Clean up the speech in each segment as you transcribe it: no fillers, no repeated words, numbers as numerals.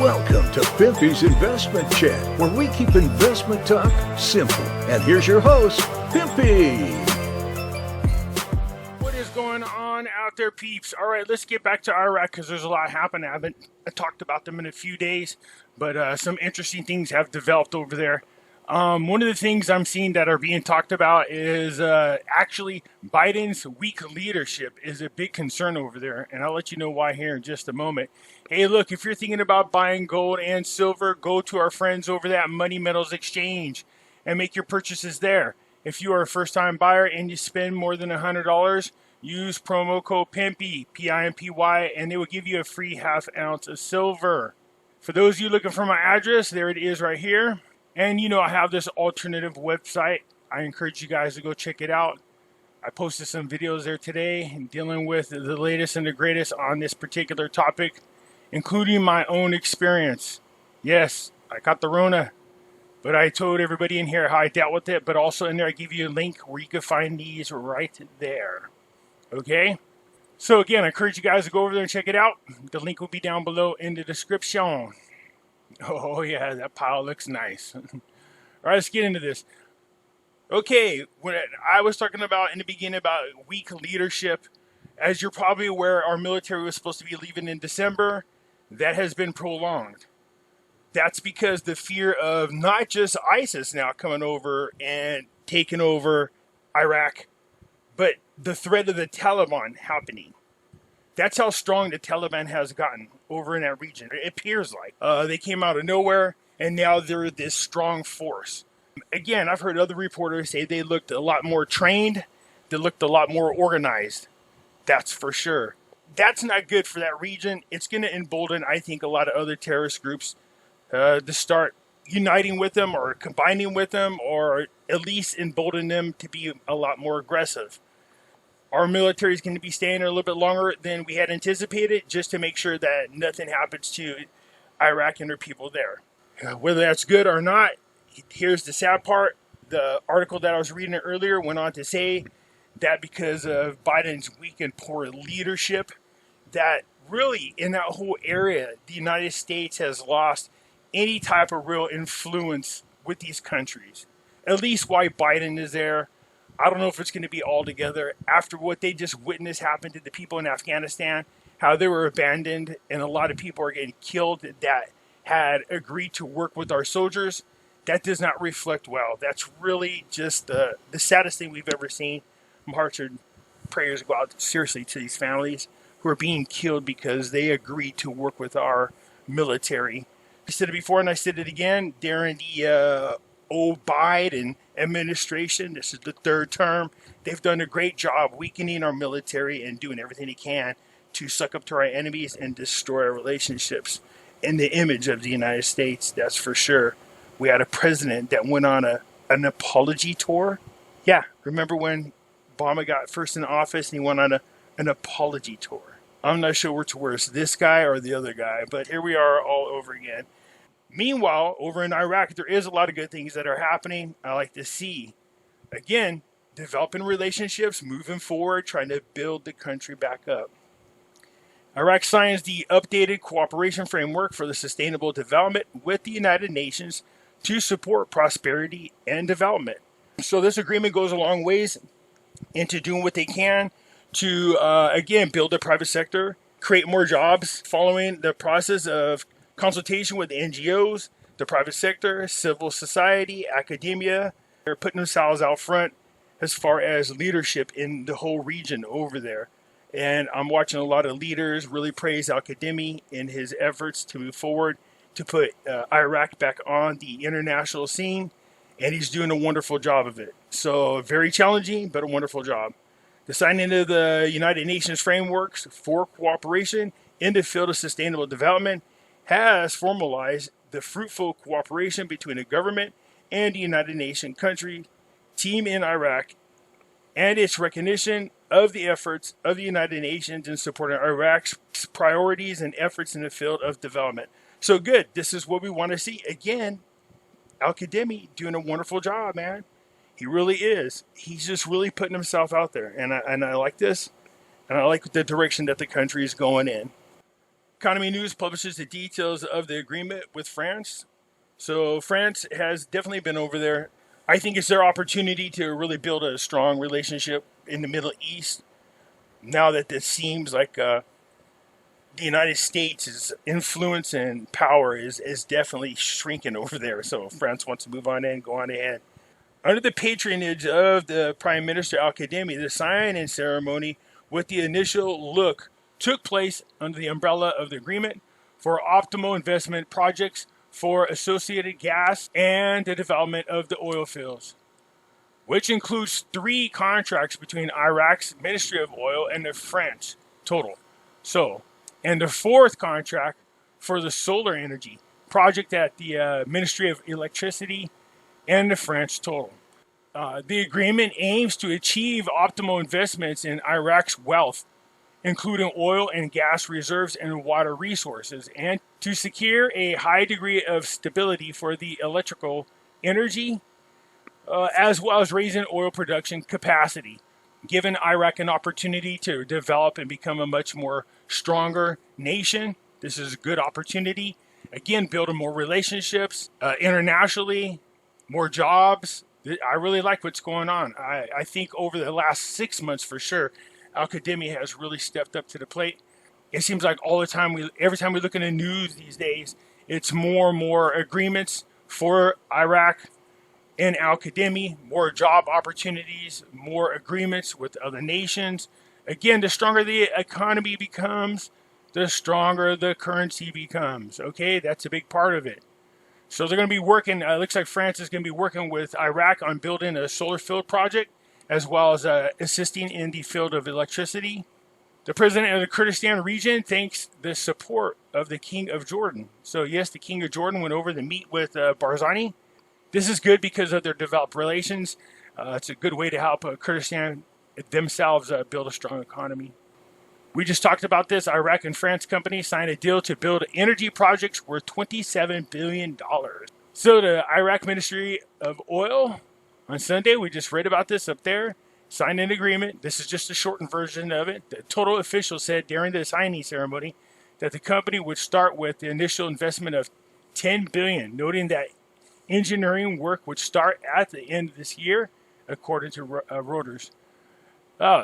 Welcome to Pimpy's Investment Chat, where we keep investment talk simple. And here's your host, Pimpy. What is going on out there, peeps? All right, let's get back to Iraq because there's a lot happening. I haven't talked about them in a few days, but some interesting things have developed over there. One of the things I'm seeing that are being talked about is actually Biden's weak leadership is a big concern over there. And I'll let you know why here in just a moment. Hey, look, if you're thinking about buying gold and silver, go to our friends over there at Money Metals Exchange and make your purchases there. If you are a first-time buyer and you spend more than $100, use promo code Pimpy, P-I-M-P-Y, and they will give you a free ½ ounce of silver. For those of you looking for my address, there it is right here. And, you know, I have this alternative website. I encourage you guys to go check it out. I posted some videos there today dealing with the latest and the greatest on this particular topic, including my own experience. Yes, I got the Rona, but I told everybody in here how I dealt with it. But also in there, I give you a link where you can find these right there. Okay? So, again, I encourage you guys to go over there and check it out. The link will be down below in the description. Oh, yeah, that pile looks nice. All right, let's get into this. Okay, when I was talking about in the beginning about weak leadership, as you're probably aware, our military was supposed to be leaving in December. That has been prolonged. That's because the fear of not just ISIS now coming over and taking over Iraq, but the threat of the Taliban happening. That's how strong the Taliban has gotten over in that region. It appears like they came out of nowhere, and now they're this strong force. Again, I've heard other reporters say they looked a lot more trained. They looked a lot more organized. That's for sure. That's not good for that region. It's going to embolden, I think, a lot of other terrorist groups to start uniting with them or combining with them, or at least embolden them to be a lot more aggressive. Our military is going to be staying there a little bit longer than we had anticipated, just to make sure that nothing happens to Iraq and their people there. Whether that's good or not, here's the sad part. The article that I was reading earlier went on to say that because of Biden's weak and poor leadership, that really in that whole area, the United States has lost any type of real influence with these countries. At least while Biden is there. I don't know if it's going to be all together after what they just witnessed happen to the people in Afghanistan, how they were abandoned and a lot of people are getting killed that had agreed to work with our soldiers. That does not reflect well. That's really just the saddest thing we've ever seen. My hearts and prayers go out seriously to these families who are being killed because they agreed to work with our military. I said it before and I said it again during the old Biden administration. This is the third term. They've done a great job weakening our military and doing everything they can to suck up to our enemies and destroy our relationships and the image of the United States. That's for sure. We had a president that went on an apology tour. Yeah, remember when Obama got first in office and he went on an apology tour? I'm not sure which worse, this guy or the other guy, but here we are all over again. Meanwhile, over in Iraq, there is a lot of good things that are happening. I like to see, again, developing relationships, moving forward, trying to build the country back up. Iraq signs the updated cooperation framework for the sustainable development with the United Nations to support prosperity and development. So this agreement goes a long ways into doing what they can to, again, build the private sector, create more jobs, following the process of consultation with NGOs, the private sector, civil society, academia. They're putting themselves out front as far as leadership in the whole region over there. And I'm watching a lot of leaders really praise Al-Kadhimi in his efforts to move forward, to put Iraq back on the international scene. And he's doing a wonderful job of it. So very challenging, but a wonderful job. The signing of the United Nations frameworks for cooperation in the field of sustainable development has formalized the fruitful cooperation between the government and the United Nations country team in Iraq, and its recognition of the efforts of the United Nations in supporting Iraq's priorities and efforts in the field of development. So good. This is what we want to see. Again, Al-Kadhimi doing a wonderful job, man. He really is. He's just really putting himself out there. And I like this. And I like the direction that the country is going in. Economy News publishes the details of the agreement with France. So France has definitely been over there. I think it's their opportunity to really build a strong relationship in the Middle East. Now that this seems like the United States' influence and power is definitely shrinking over there. So France wants to move on in, go on ahead. Under the patronage of the Prime Minister Al-Kadhimi, the signing ceremony with the initial look took place under the umbrella of the agreement for optimal investment projects for associated gas and the development of the oil fields, which includes 3 contracts between Iraq's Ministry of Oil and the French total. So, and the 4th contract for the solar energy project at the Ministry of Electricity and the French total. The agreement aims to achieve optimal investments in Iraq's wealth, including oil and gas reserves and water resources, and to secure a high degree of stability for the electrical energy, as well as raising oil production capacity, giving Iraq an opportunity to develop and become a much more stronger nation. This is a good opportunity. Again, building more relationships internationally, more jobs. I really like what's going on. I think over the last 6 months for sure, Al-Kadhimi has really stepped up to the plate. It seems like all the time, every time we look in the news these days, it's more and more agreements for Iraq and Al-Kadhimi, more job opportunities, more agreements with other nations. Again, the stronger the economy becomes, the stronger the currency becomes. Okay, that's a big part of it. So they're going to be working, looks like France is going to be working with Iraq on building a solar field project, as well as assisting in the field of electricity. The president of the Kurdistan region thanks the support of the King of Jordan. So yes, the King of Jordan went over to meet with Barzani. This is good because of their developed relations. It's a good way to help Kurdistan themselves build a strong economy. We just talked about this. Iraq and France companies signed a deal to build energy projects worth $27 billion. So the Iraq Ministry of Oil, on Sunday, we just read about this up there, signed an agreement. This is just a shortened version of it. The total official said during the signing ceremony that the company would start with the initial investment of $10 billion, noting that engineering work would start at the end of this year, according to Reuters.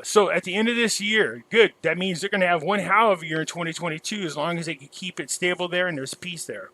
So at the end of this year, good. That means they're going to have one hell of a year in 2022 as long as they can keep it stable there and there's peace there.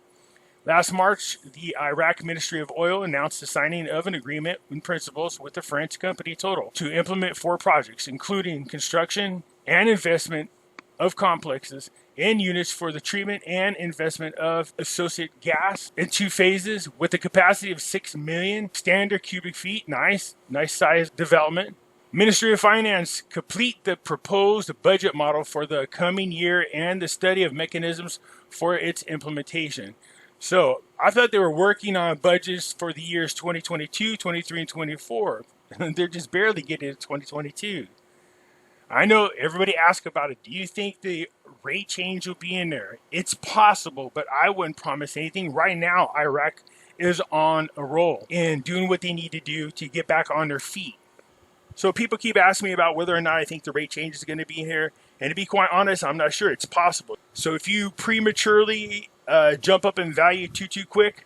Last March, the Iraq Ministry of Oil announced the signing of an agreement in principles with the French company Total to implement 4 projects, including construction and investment of complexes and units for the treatment and investment of associated gas in 2 phases with a capacity of 6 million standard cubic feet. Nice size development. Ministry of Finance complete the proposed budget model for the coming year and the study of mechanisms for its implementation. So I thought they were working on budgets for the years 2022, 23, and 24. They're just barely getting to 2022. I know everybody asks about it. Do you think the rate change will be in there? It's possible, but I wouldn't promise anything. Right now, Iraq is on a roll and doing what they need to do to get back on their feet. So people keep asking me about whether or not I think the rate change is going to be here. And to be quite honest, I'm not sure. It's possible. So if you prematurely jump up in value too quick,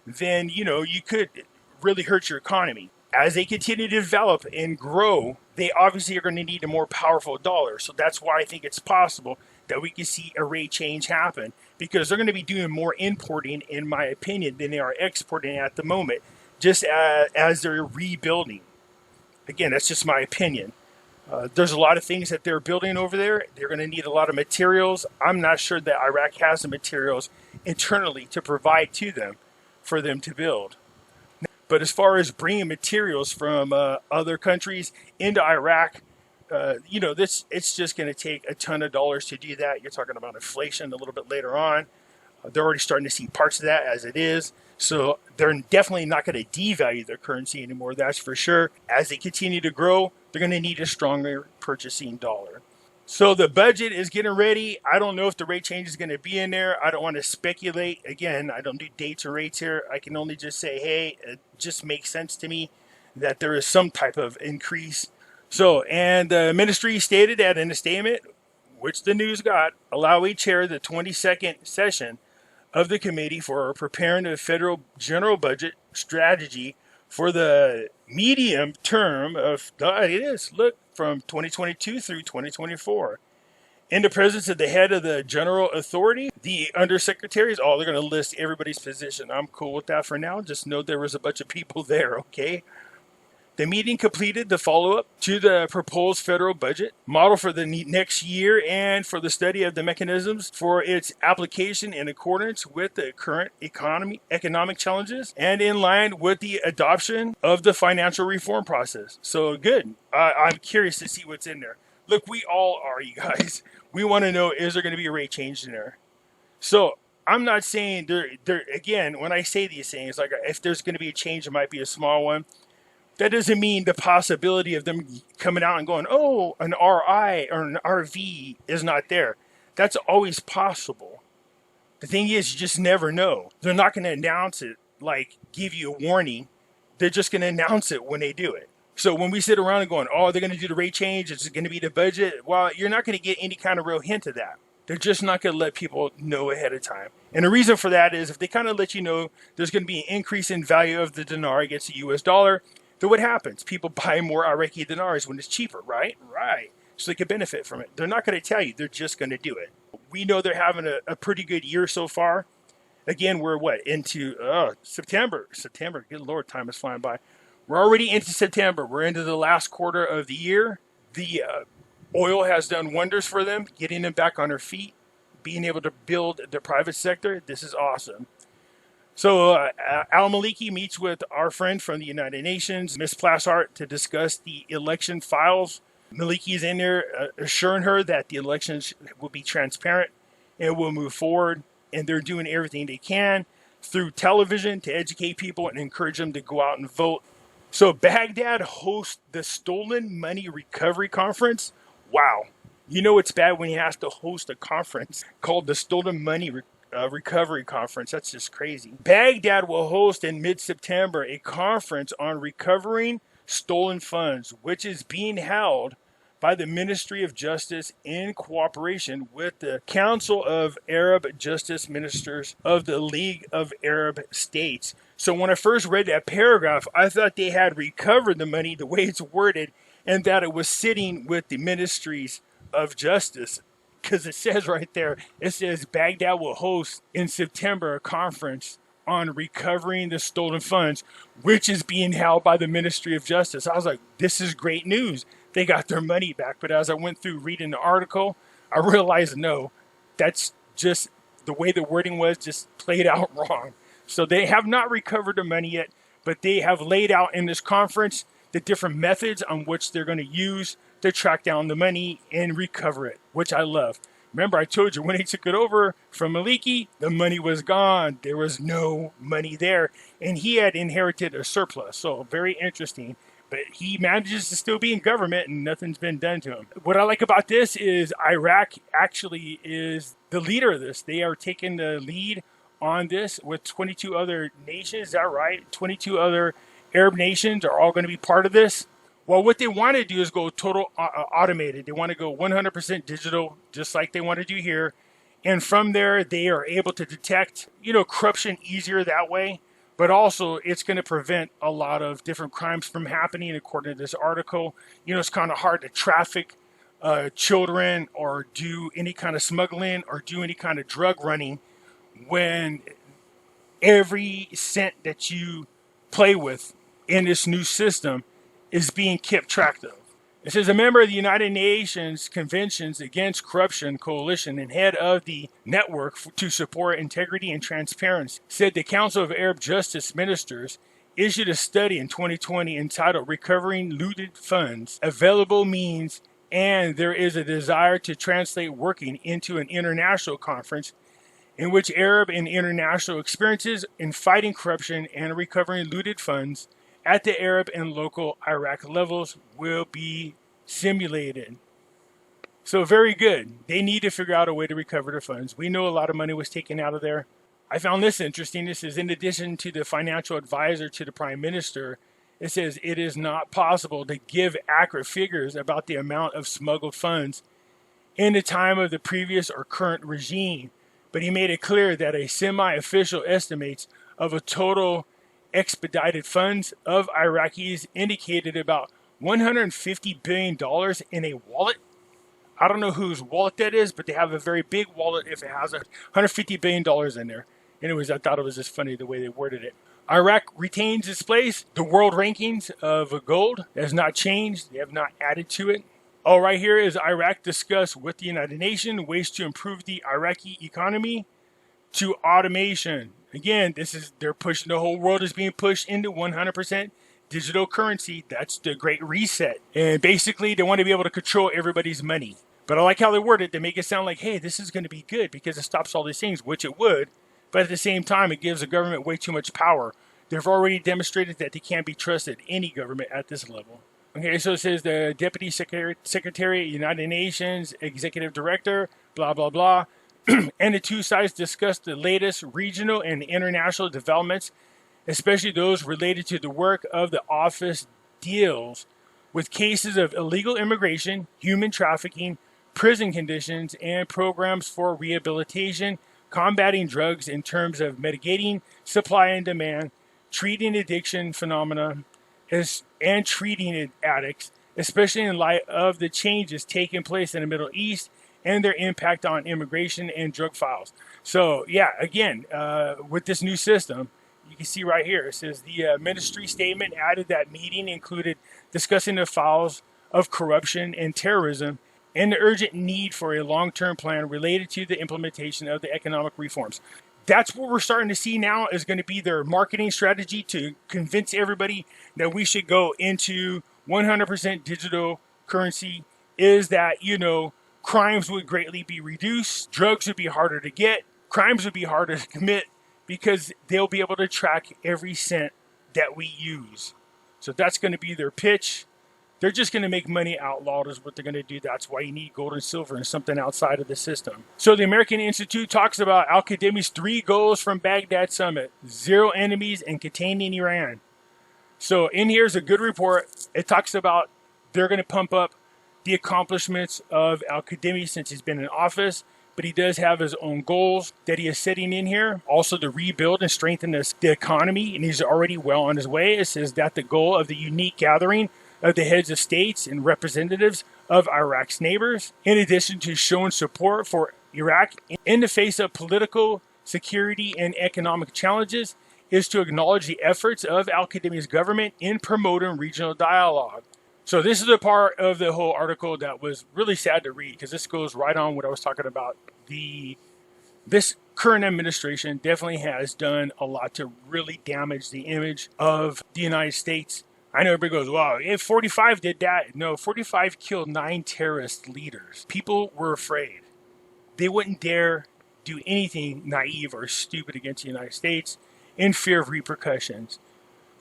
then, you could really hurt your economy. As they continue to develop and grow, they obviously are going to need a more powerful dollar. So that's why I think it's possible that we can see a rate change happen, because they're going to be doing more importing, in my opinion, than they are exporting at the moment, just as they're rebuilding. Again, that's just my opinion. There's a lot of things that they're building over there. They're going to need a lot of materials. I'm not sure that Iraq has the materials internally to provide to them for them to build. But as far as bringing materials from other countries into Iraq, it's just going to take a ton of dollars to do that. You're talking about inflation a little bit later on. They're already starting to see parts of that as it is. So they're definitely not going to devalue their currency anymore, that's for sure. As they continue to grow, they're going to need a stronger purchasing dollar. So the budget is getting ready. I don't know if the rate change is going to be in there. I don't want to speculate. Again, I don't do dates or rates here. I can only just say, hey, it just makes sense to me that there is some type of increase. So, and the ministry stated that in a statement, which the news got, allowing chair the 22nd session of the committee for preparing a federal general budget strategy for the medium term of, from 2022 through 2024. In the presence of the head of the general authority, the undersecretaries, they're going to list everybody's position. I'm cool with that for now. Just know there was a bunch of people there, okay? The meeting completed the follow-up to the proposed federal budget model for the next year and for the study of the mechanisms for its application in accordance with the current economic challenges and in line with the adoption of the financial reform process. So good. I'm curious to see what's in there. Look, we all are, you guys. We want to know, is there going to be a rate change in there? So I'm not saying there again, when I say these things, like if there's going to be a change, it might be a small one. That doesn't mean the possibility of them coming out and going, oh, an RI or an RV is not there. That's always possible. The thing is, you just never know. They're not going to announce it, like give you a warning. They're just going to announce it when they do it. So when we sit around and going, oh, they're going to do the rate change, it's going to be the budget. Well, you're not going to get any kind of real hint of that. They're just not going to let people know ahead of time. And the reason for that is if they kind of let you know there's going to be an increase in value of the dinar against the US dollar, then what happens? People buy more Iraqi dinars when it's cheaper, right? Right. So they can benefit from it. They're not going to tell you. They're just going to do it. We know they're having a pretty good year so far. Again, we're into September. September. Good Lord, time is flying by. We're already into September. We're into the last quarter of the year. The oil has done wonders for them, getting them back on their feet, being able to build the private sector. This is awesome. So Al-Maliki meets with our friend from the United Nations, Ms. Plassart, to discuss the election files. Maliki is in there assuring her that the elections will be transparent and will move forward. And they're doing everything they can through television to educate people and encourage them to go out and vote. So Baghdad hosts the Stolen Money Recovery Conference. Wow. You know it's bad when you have to host a conference called the Stolen Money Recovery Conference. That's just crazy. Baghdad will host in mid-September a conference on recovering stolen funds, which is being held by the Ministry of Justice in cooperation with the Council of Arab Justice Ministers of the League of Arab States. So when I first read that paragraph, I thought they had recovered the money the way it's worded and that it was sitting with the Ministries of Justice. Because it says right there, it says Baghdad will host in September a conference on recovering the stolen funds, which is being held by the Ministry of Justice. I was like, this is great news. They got their money back. But as I went through reading the article, I realized, no, that's just the way the wording was just played out wrong. So they have not recovered the money yet, but they have laid out in this conference the different methods on which they're going to use to track down the money and recover it, which I love. Remember, I told you when he took it over from Maliki, the money was gone. There was no money there, and he had inherited a surplus. So very interesting. But he manages to still be in government, and nothing's been done to him. What I like about this is Iraq actually is the leader of this. They are taking the lead on this with 22 other nations. Is that right? 22 other Arab nations are all going to be part of this. Well, what they want to do is go total automated. They want to go 100% digital, just like they want to do here. And from there, they are able to detect, corruption easier that way. But also, it's going to prevent a lot of different crimes from happening, according to this article. It's kind of hard to traffic children or do any kind of smuggling or do any kind of drug running when every cent that you play with in this new system is being kept track of. It says a member of the United Nations Conventions Against Corruption Coalition and head of the network to support integrity and transparency said the Council of Arab Justice Ministers issued a study in 2020 entitled Recovering Looted Funds, Available Means, and there is a desire to translate working into an international conference in which Arab and international experiences in fighting corruption and recovering looted funds at the Arab and local Iraq levels will be simulated. So very good. They need to figure out a way to recover their funds. We know a lot of money was taken out of there. I found this interesting. This is in addition to the financial advisor to the prime minister. It says it is not possible to give accurate figures about the amount of smuggled funds in the time of the previous or current regime. But he made it clear that a semi-official estimates of a total expedited funds of Iraqis indicated about $150 billion in a wallet. I don't know whose wallet that is, but they have a very big wallet if it has $150 billion in there. Anyways, I thought it was just funny the way they worded it. Iraq retains its place. The world rankings of gold has not changed. They have not added to it. All right, here is Iraq discuss with the United Nations ways to improve the Iraqi economy to automation. Again, they're pushing, the whole world is being pushed into 100% digital currency. That's the great reset. And basically, they want to be able to control everybody's money. But I like how they word it. They make it sound like, hey, this is going to be good because it stops all these things, which it would. But at the same time, it gives the government way too much power. They've already demonstrated that they can't be trusted, any government at this level. Okay, so it says the Deputy Secretary, United Nations, Executive Director, blah, blah, blah. And the two sides discussed the latest regional and international developments, especially those related to the work of the office deals with cases of illegal immigration, human trafficking, prison conditions, and programs for rehabilitation, combating drugs in terms of mitigating supply and demand, treating addiction phenomena, and treating addicts, especially in light of the changes taking place in the Middle East and their impact on immigration and drug files. So, yeah, again, with this new system, you can see right here, it says the ministry statement added that meeting included discussing the files of corruption and terrorism and the urgent need for a long-term plan related to the implementation of the economic reforms. That's what we're starting to see now is going to be their marketing strategy to convince everybody that we should go into 100% digital currency, is that, crimes would greatly be reduced, drugs would be harder to get, crimes would be harder to commit because they'll be able to track every cent that we use. So that's going to be their pitch. They're just going to make money outlawed is what they're going to do. That's why you need gold and silver and something outside of the system. So the American Institute talks about Al-Qadimi's 3 goals from Baghdad summit: 0 enemies and containing Iran. So in here's a good report. It talks about they're going to pump up the accomplishments of Al-Qadimi since he's been in office, but he does have his own goals that he is setting in here. Also to rebuild and strengthen the economy, and he's already well on his way. It says that the goal of the unique gathering of the heads of states and representatives of Iraq's neighbors, in addition to showing support for Iraq in the face of political, security, and economic challenges, is to acknowledge the efforts of Al-Qadimi's government in promoting regional dialogue. So this is a part of the whole article that was really sad to read, because this goes right on what I was talking about. This current administration definitely has done a lot to really damage the image of the United States. I know everybody goes, wow, if 45 did that. No, 45 killed 9 terrorist leaders. People were afraid. They wouldn't dare do anything naive or stupid against the United States in fear of repercussions.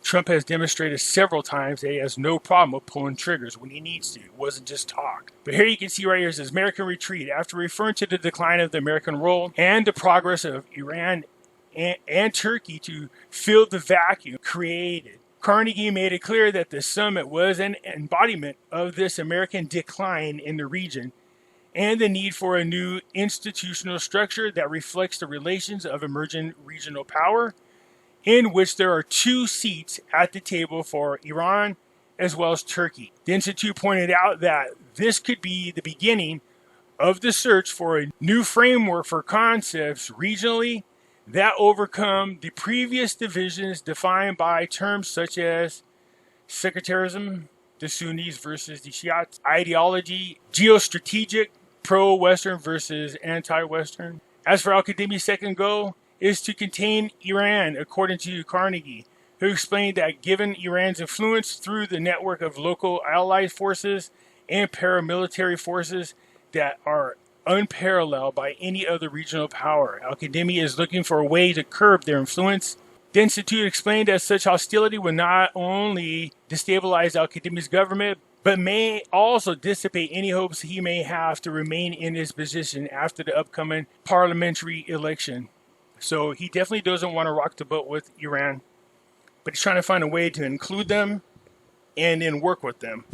Trump has demonstrated several times that he has no problem with pulling triggers when he needs to. It wasn't just talk. But here you can see right here, it says American retreat. After referring to the decline of the American role and the progress of Iran and Turkey to fill the vacuum created, Carnegie made it clear that the summit was an embodiment of this American decline in the region and the need for a new institutional structure that reflects the relations of emerging regional power, in which there are 2 seats at the table for Iran as well as Turkey. The Institute pointed out that this could be the beginning of the search for a new framework for concepts regionally that overcome the previous divisions defined by terms such as sectarianism, the Sunnis versus the Shiites, ideology, geostrategic, pro-Western versus anti-Western. As for Al-Qadimi's second goal, is to contain Iran, according to Carnegie, who explained that given Iran's influence through the network of local allied forces and paramilitary forces that are unparalleled by any other regional power, Al-Qadimi is looking for a way to curb their influence. The Institute explained that such hostility would not only destabilize Al-Qadimi's government, but may also dissipate any hopes he may have to remain in his position after the upcoming parliamentary election. So he definitely doesn't want to rock the boat with Iran, but he's trying to find a way to include them and then work with them.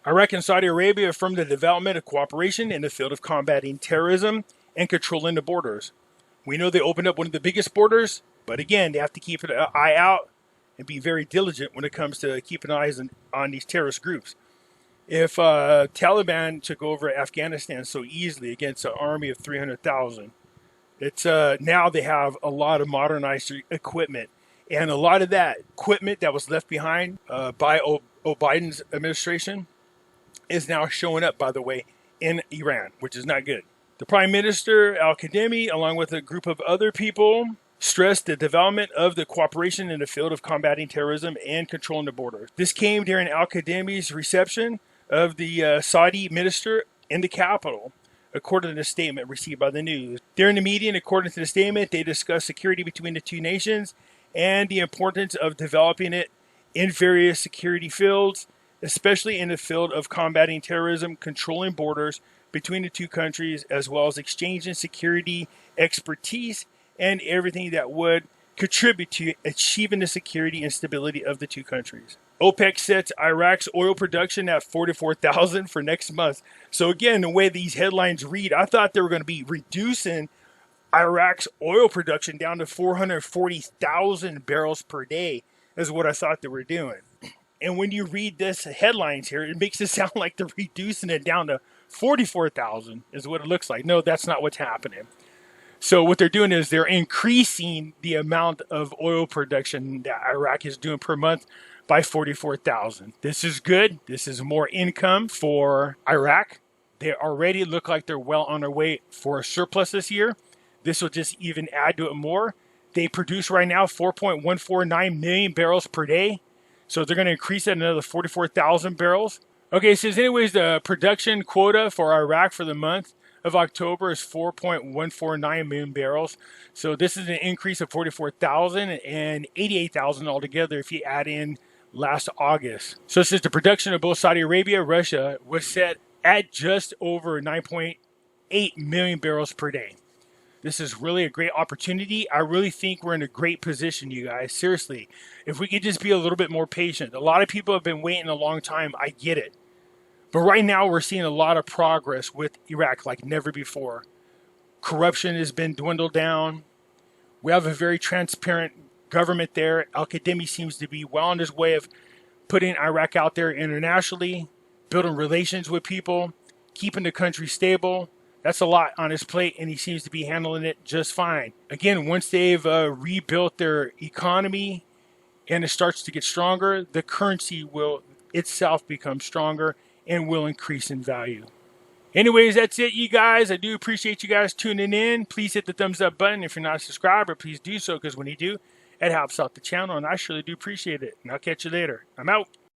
Iraq and Saudi Arabia affirmed the development of cooperation in the field of combating terrorism and controlling the borders. We know they opened up one of the biggest borders, but again, they have to keep an eye out and be very diligent when it comes to keeping eyes on these terrorist groups. If Taliban took over Afghanistan so easily against an army of 300,000, it's now they have a lot of modernized equipment, and a lot of that equipment that was left behind by Biden's administration is now showing up, by the way, in Iran, which is not good. The Prime Minister, Al-Kadhimi, along with a group of other people, stressed the development of the cooperation in the field of combating terrorism and controlling the border. This came during Al-Kadhimi's reception of the Saudi minister in the capital, according to the statement received by the news. During the meeting, according to the statement, they discussed security between the two nations and the importance of developing it in various security fields, especially in the field of combating terrorism, controlling borders between the two countries, as well as exchanging security expertise and everything that would contribute to achieving the security and stability of the two countries. OPEC sets Iraq's oil production at 44,000 for next month. So again, the way these headlines read, I thought they were going to be reducing Iraq's oil production down to 440,000 barrels per day is what I thought they were doing. And when you read this headlines here, it makes it sound like they're reducing it down to 44,000 is what it looks like. No, that's not what's happening. So what they're doing is they're increasing the amount of oil production that Iraq is doing per month by 44,000. This is good. This is more income for Iraq. They already look like they're well on their way for a surplus this year. This will just even add to it more. They produce right now 4.149 million barrels per day. So they're going to increase it another 44,000 barrels. Okay, so anyways, the production quota for Iraq for the month of October is 4.149 million barrels. So this is an increase of 44,000 and 88,000 altogether if you add in last August. So since the production of both Saudi Arabia and Russia was set at just over 9.8 million barrels per day. This is really a great opportunity. I really think we're in a great position, you guys. Seriously, if we could just be a little bit more patient. A lot of people have been waiting a long time. I get it. But right now we're seeing a lot of progress with Iraq like never before. Corruption has been dwindled down. We have a very transparent government there. Al-Kadhimi seems to be well on his way of putting Iraq out there internationally, building relations with people, keeping the country stable. That's a lot on his plate, and he seems to be handling it just fine. Again, once they've rebuilt their economy and it starts to get stronger, the currency will itself become stronger and will increase in value. Anyways, that's it, you guys. I do appreciate you guys tuning in. Please hit the thumbs up button. If you're not a subscriber, please do so, because when you do, it helps out the channel, and I surely do appreciate it. And I'll catch you later. I'm out.